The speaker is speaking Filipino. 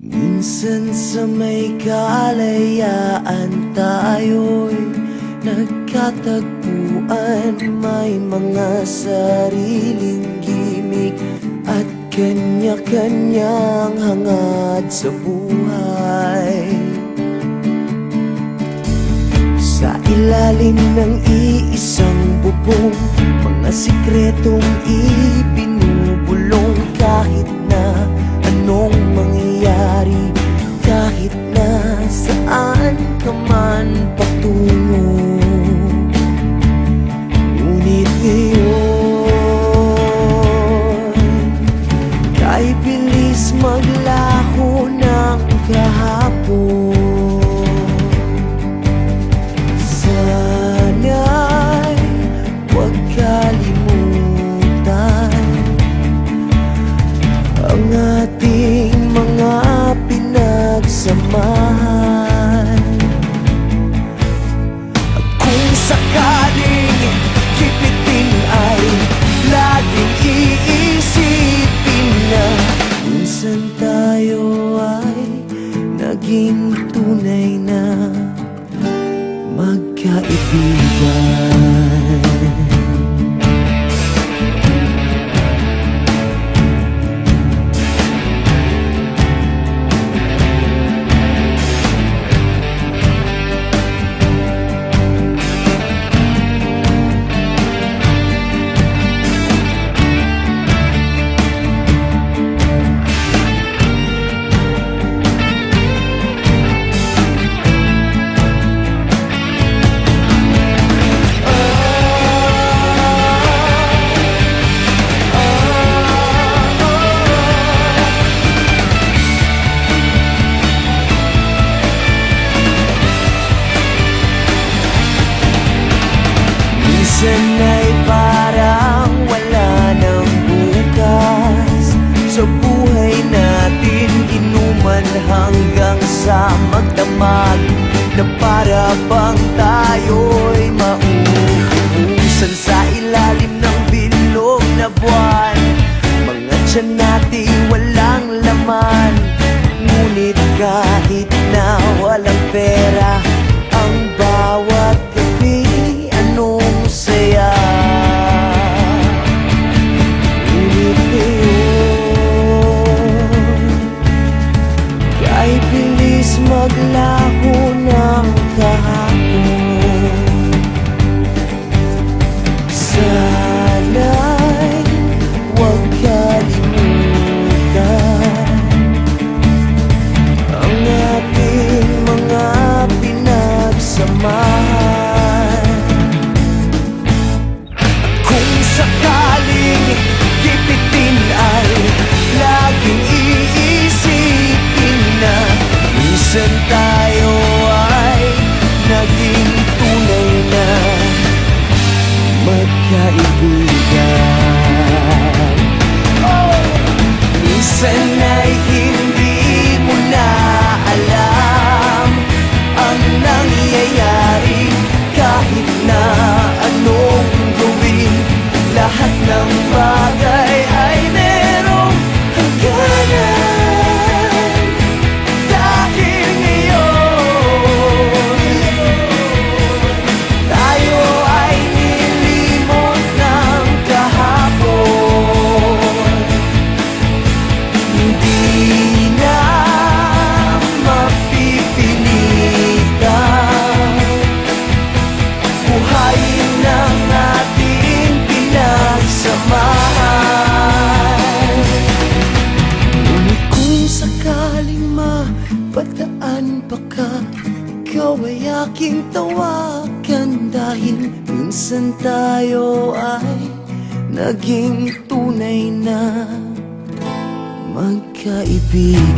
Minsan sa may kalayaan tayo'y nagkatagpuan. May mga sariling gimik at kanya-kanyang hangad sa buhay. Sa ilalim ng iisang bubong, mga sikretong ibinubulong. Kahit na anong mangyayari, kahit na saan ka man patungo, ngunit ngayon kay bilis maglaho ng kahapon. Sana'y huwag kalimutan ang ating mga pinagsamahan. At kung sakaling kipitin ay laging iisipin na minsan tayo ay naging tunay na magkaibigan. Minsan ay parang wala ng bukas sa buhay natin. Inuman hanggang sa magdamag na para bang tayo'y mauubusan sa ilalim ng bilog na buwan. Mga tiyan natin walang laman, ngunit kahit na walang pera, ang bawat gabi anong saya. Ngunit ngayon kay bilis maglaho ng kahapon. Sana'y huwag kalimutan ang ating mga pinagsamahan. Kung sakaling gipitin ay laging iisipin na minsan tayo ay naging tunay na magkaibigan. Minsan ay hindi mo na alam ang nangyayari. Kahit na anong gawin, lahat ng bagay ay merong hangganan. Dahil ngayon tayo ay nilimot ng kahapon. Hindi na mapipilitan buhayin ng ating pinagsamahan. Ngunit kung sakaling mapadaan pa ka, ikaw ay aking tawagan. Dahil minsan tayo ay naging tunay na magkaibigan.